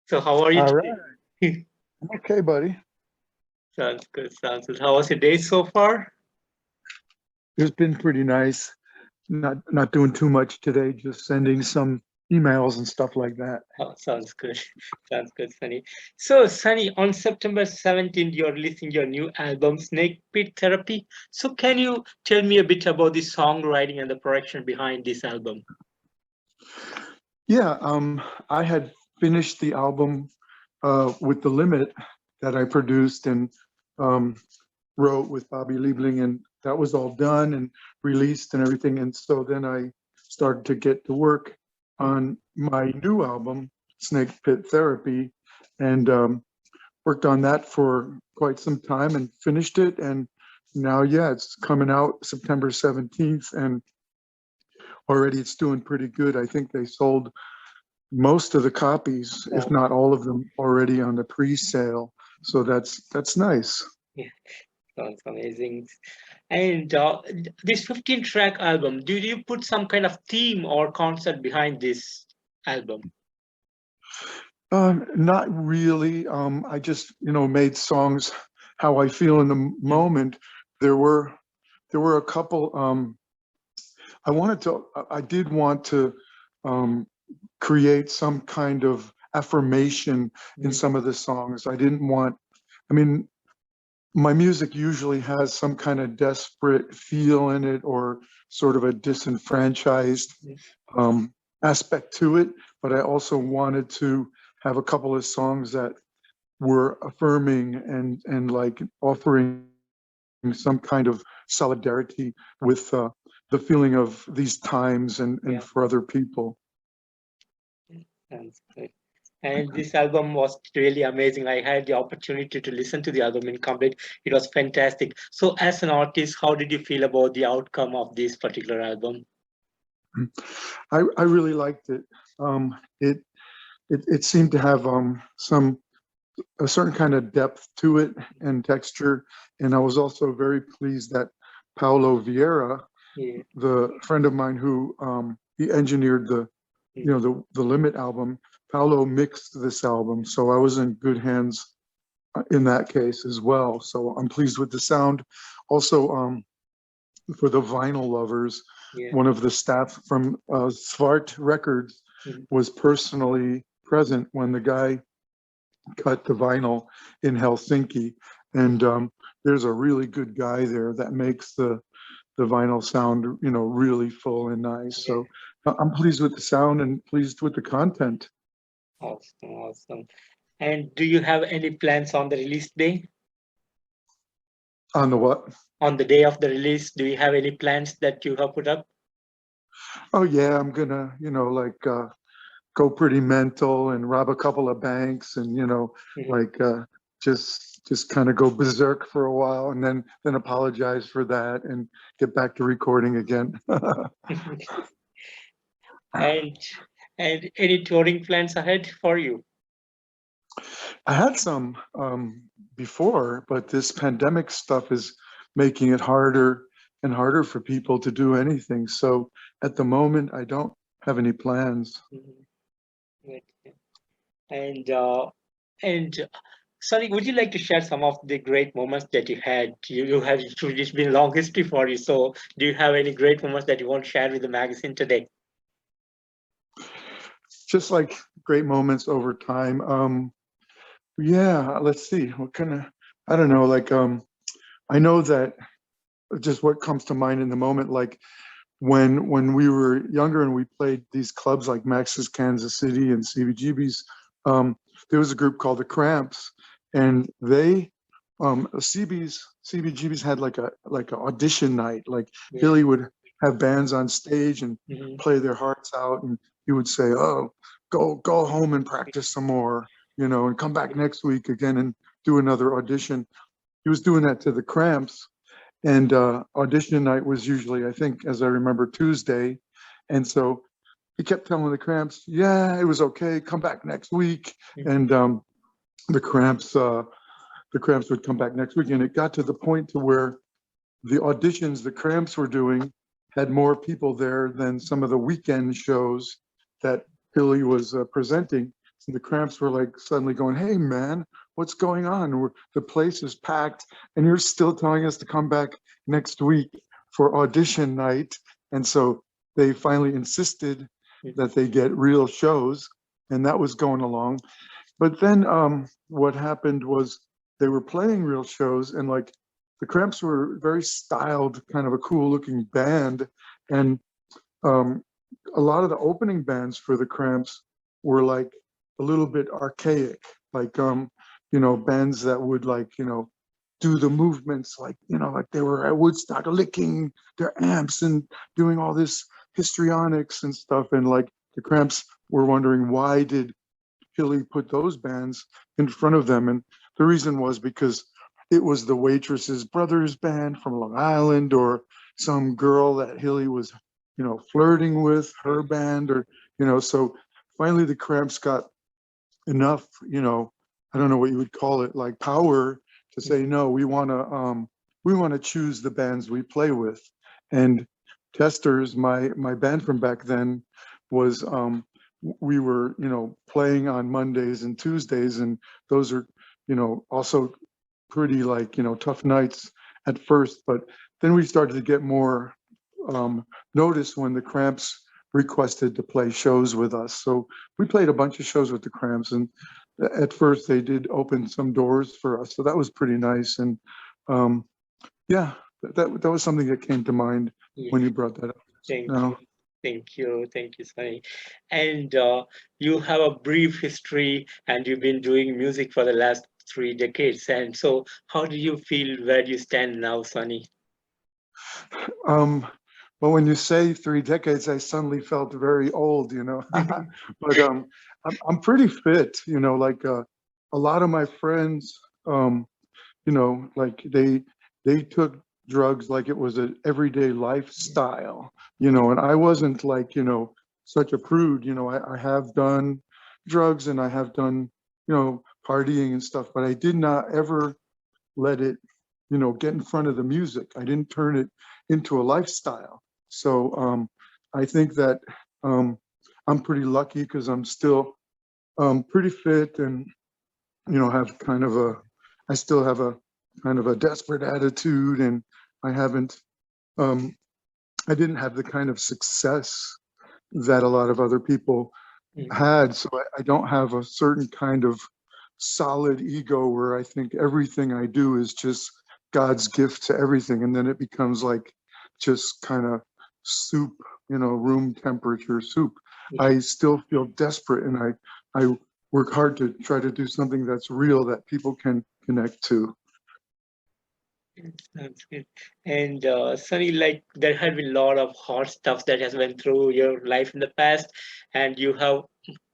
So how are you All today? right. Okay, buddy. Sounds good, sounds good. How was your day so far? It's been pretty nice. Not doing too much today, just sending some emails and stuff like that. Oh, sounds good. Sounds good, Sunny. So, Sunny, on September 17th, you're releasing your new album, Snake Pit Therapy. So, can you tell me a bit about the songwriting and the production behind this album? Yeah, I had finished the album with the limit that I produced and um, wrote with Bobby Liebling, and that was all done and released and everything. And so then I started to get to work on my new album, Snake Pit Therapy, and worked on that for quite some time and finished it. And now, yeah, it's coming out September 17th, and already it's doing pretty good. I think they sold most of the copies, if Oh, not all of them, already on the pre-sale. So that's nice. yeah, sounds amazing. And this 15-track album, did you put some kind of theme or concept behind this album? Not really. I just, made songs how I feel in the Mm, moment. There were a couple. I did want to um, create some kind of affirmation in mm, some of the songs. I didn't want. I mean, my music usually has some kind of desperate feel in it, or sort of a disenfranchised mm. um, aspect to it. But I also wanted to have a couple of songs that were affirming and like offering some kind of solidarity with the feeling of these times and Yeah, for other people. sounds good. And this album was really amazing. I had the opportunity to listen to the album in complete. It was fantastic. So, as an artist, how did you feel about the outcome of this particular album? I really liked it. It seemed to have some a certain kind of depth to it and texture, and I was also very pleased that Paulo Vieira, Yeah. the friend of mine who he engineered the Limit album, Paulo mixed this album, so I was in good hands in that case as well. So I'm pleased with the sound. Also, for the vinyl lovers, Yeah. one of the staff from Svart Records Mhm. was personally present when the guy cut the vinyl in Helsinki, and there's a really good guy there that makes the vinyl sound, really full and nice. Yeah. So I'm pleased with the sound and pleased with the content. Awesome. Awesome. And do you have any plans on the release day? On the what? On the day of the release, do you have any plans that you have put up? Oh yeah, I'm gonna, like go pretty mental and rob a couple of banks and Mhm. like just kind of go berserk for a while and then apologize for that and get back to recording again. and and any touring plans ahead for you? I had some before, but this pandemic stuff is making it harder and harder for people to do anything. So at the moment, I don't have any plans. Mhm. Good. And and sorry, would you like to share some of the great moments that you had? You have it's been a long history for you. So do you have any great moments that you want to share with the magazine today? Just like great moments over time. Yeah, let's see. What kind of, I don't know, like I know that just what comes to mind in the moment, like when we were younger and we played these clubs like Max's Kansas City and CBGB's, there was a group called the Cramps, and they CBGB's had like a audition night. Like Yeah. Billy would have bands on stage and Mhm. play their hearts out, and he would say, "Oh, go home and practice some more, and come back next week again and do another audition." He was doing that to the Cramps, and audition night was usually, I think, as I remember, Tuesday. And so he kept telling the Cramps, "Yeah, it was okay. Come back next week." And the Cramps, the Cramps would come back next week, and it got to the point to where the auditions the Cramps were doing had more people there than some of the weekend shows that Billy was presenting. And the Cramps were like suddenly going, "Hey man, what's going on? The place is packed and you're still telling us to come back next week for audition night." And so they finally insisted that they get real shows, and that was going along. But then what happened was they were playing real shows, and like the Cramps were very styled, kind of a cool looking band. And um, a lot of the opening bands for the Cramps were like a little bit archaic, like bands that would like, do the movements like they were at Woodstock licking their amps and doing all this histrionics and stuff. And like the Cramps were wondering, why did Hilly put those bands in front of them? And the reason was because it was the waitress's brother's band from Long Island, or some girl that Hilly was, flirting with, her band, or, so finally the Cramps got enough, I don't know what you would call it, like power to say, no, we want to choose the bands we play with. And Testors, my band from back then, was we were, playing on Mondays and Tuesdays, and those are, also pretty like, tough nights at first. But then we started to get more notice when the Cramps requested to play shows with us. So we played a bunch of shows with the Cramps, and at first they did open some doors for us. So that was pretty nice. And yeah, that was something that came to mind when you brought that up. Thank No. you. Thank you, Sonny. And you have a brief history, and you've been doing music for the last 3 decades. And so, how do you feel? Where do you stand now, Sonny? Well, when you say 3 decades, I suddenly felt very old, but I'm pretty fit, like a lot of my friends, like they took drugs like it was an everyday lifestyle, and I wasn't like, such a prude. I have done drugs and I have done, partying and stuff, but I did not ever let it, get in front of the music. I didn't turn it into a lifestyle. So I think that I'm pretty lucky because I'm still pretty fit, and have kind of I still have a kind of a desperate attitude, and I haven't um, I didn't have the kind of success that a lot of other people had. So I don't have a certain kind of solid ego where I think everything I do is just God's gift to everything, and then it becomes like just kind of soup, room temperature soup. I still feel desperate, and I work hard to try to do something that's real that people can connect to. Sounds good. And Sunny, like there have been a lot of hard stuff that has went through your life in the past, and you have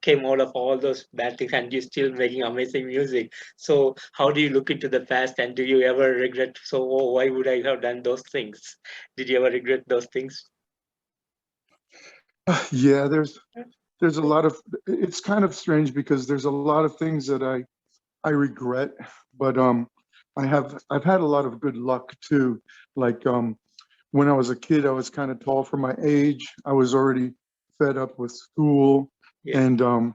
came out of all those bad things, and you're still making amazing music. So, how do you look into the past, and do you ever regret? So, oh, why would I have done those things? Did you ever regret those things? Yeah, there's a lot of, it's kind of strange because there's a lot of things that I regret, but I've had a lot of good luck too. Like when I was a kid, I was kind of tall for my age. I was already fed up with school, Yeah. and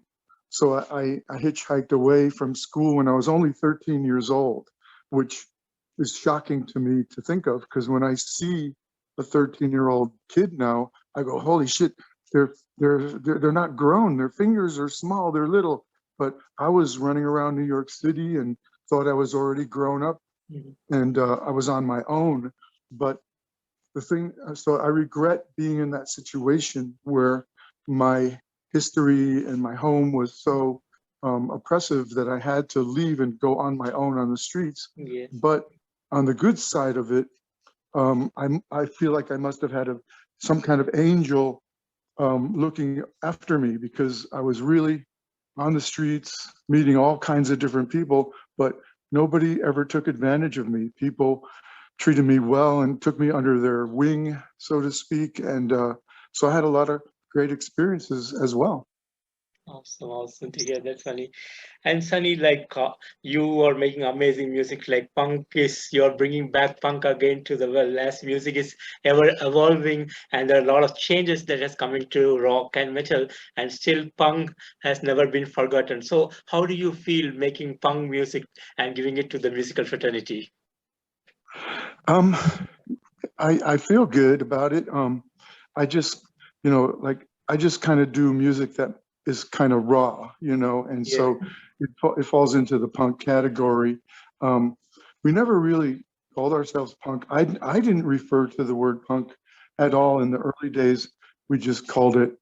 so I hitchhiked away from school when I was only 13 years old, which is shocking to me to think of, because when I see a 13-year-old kid now, I go, holy shit, they're not grown. Their fingers are small, they're little. But I was running around New York City and thought I was already grown up, and I was on my own. But so I regret being in that situation where my history and my home was so oppressive that I had to leave and go on my own on the streets. Yeah. But on the good side of it, I feel like I must have had some kind of angel looking after me, because I was really on the streets, meeting all kinds of different people, but nobody ever took advantage of me. People treated me well and took me under their wing, so to speak. And so I had a lot of great experiences as well. Awesome, awesome to hear that, Sunny. And Sunny, like you are making amazing music. Like punk is, you're bringing back punk again to the world. As music is ever evolving, and there are a lot of changes that has come into rock and metal, and still punk has never been forgotten. So, how do you feel making punk music and giving it to the musical fraternity? Um, I feel good about it. I just, like I just kind of do music that is kind of raw, and Yeah, so it falls into the punk category. Um, we never really called ourselves punk. I didn't refer to the word punk at all in the early days. We just called it,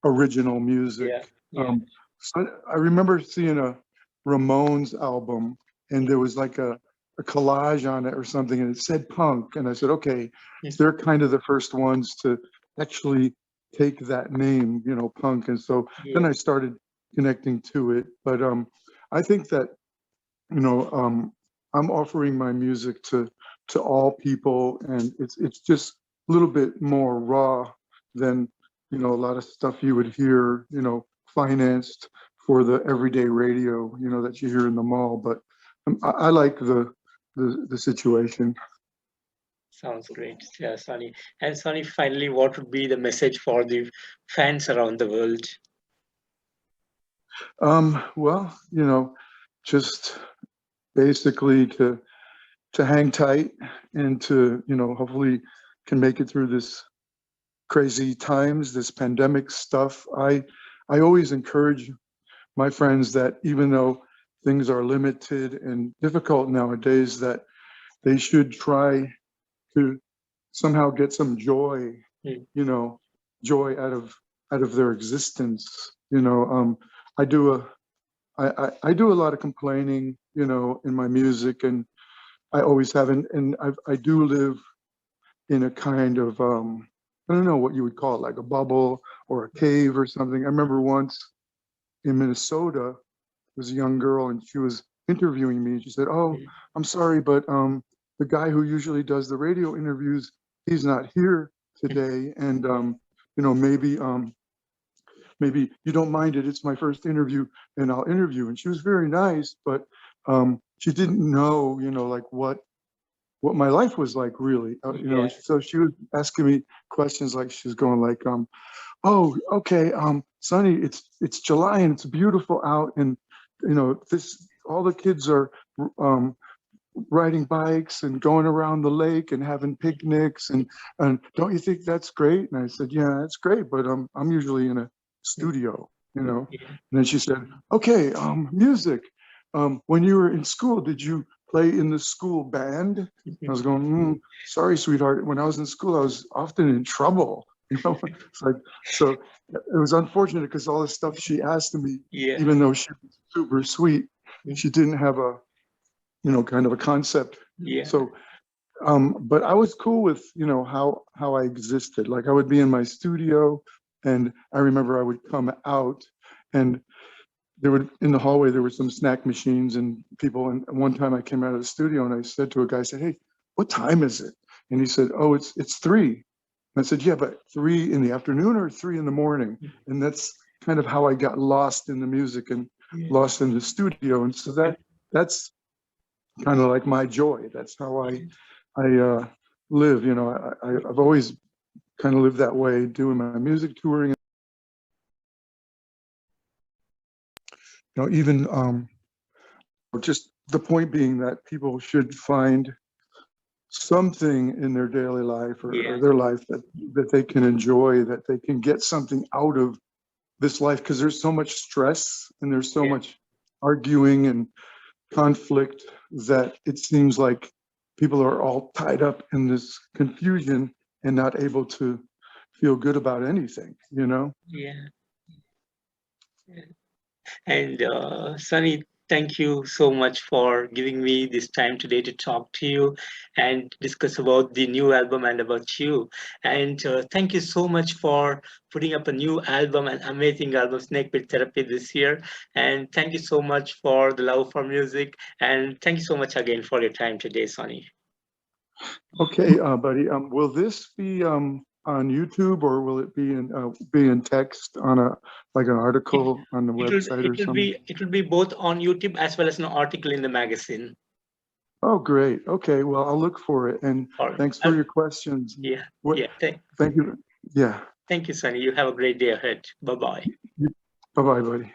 original music. yeah, yeah. Um, so I remember seeing a Ramones album, and there was like a collage on it or something, and it said punk. And I said, okay, so they're kind of the first ones to actually take that name, punk. And so then Yeah, I started connecting to it. But I think that, you know, um, I'm offering my music to all people, and it's just a little bit more raw than, a lot of stuff you would hear, financed for the everyday radio, that you hear in the mall. But I like the situation. sounds great. Yeah, Sunny. And Sunny, finally, what would be the message for the fans around the world? Well, just basically to hang tight and to, hopefully can make it through this crazy times, this pandemic stuff. I always encourage my friends that even though things are limited and difficult nowadays, that they should try to somehow get some joy, Mm, you know, joy out of their existence. I do a I do a lot of complaining, in my music, and I always have, and I do live in a kind of I don't know what you would call it, like a bubble or a cave or something. I remember once in Minnesota, there was a young girl, and she was interviewing me. She said, "Oh, mm, I'm sorry, but the guy who usually does the radio interviews, he's not here mm. today, and maybe you don't mind it. It's my first interview, and I'll interview." And she was very nice, but she didn't know, like what my life was like really. Yeah, So she was asking me questions, like she's going like, "Oh, okay, Sonny, it's July and it's beautiful out, and this all the kids are um, riding bikes and going around the lake and having picnics, and don't you think that's great?" And I said, "Yeah, that's great, but I'm usually in a mm, studio, yeah. And then she said, "Okay, music. When you were in school, did you play in the school band?" I was going, "Sorry, sweetheart. When I was in school, I was often in trouble." It's like, so it was unfortunate because all the stuff she asked me, Yeah, even though she was super sweet, mm, she didn't have a, kind of a concept. yeah, So, but I was cool with, how I existed. Like I would be in my studio, and I remember I would come out, and there would, in the hallway, there were some snack machines and people. And one time I came out of the studio and I said to a guy, I said, "Hey, what time is it?" And he said, "Oh, it's 3." And I said, "Yeah, but 3 in the afternoon or 3 in the morning?" mm, And that's kind of how I got lost in the music and yeah, lost in the studio. And so that's kind of like my joy. That's how I live. I've always kind of lived that way, doing my music touring. Even just the point being that people should find something in their daily life, or yeah, their life, that they can enjoy, that they can get something out of this life, because there's so much stress and there's so yeah, much arguing and conflict that it seems like people are all tied up in this confusion and not able to feel good about anything. yeah. And Sunny, thank you so much for giving me this time today to talk to you and discuss about the new album and about you. And thank you so much for putting up a new album, an amazing album, Snake Pit Therapy, this year. And thank you so much for the love for music. And thank you so much again for your time today, Sonny. Okay, buddy. Will this be on YouTube, or will it be in text on like an article on the website or something? It will be both on YouTube as well as an article in the magazine. Oh, great. Okay. Well, I'll look for it. And All right. thanks for your questions. Yeah. What, Yeah. thank you. Yeah. Thank you, Sonny. You have a great day ahead. Bye bye. Bye-bye, buddy.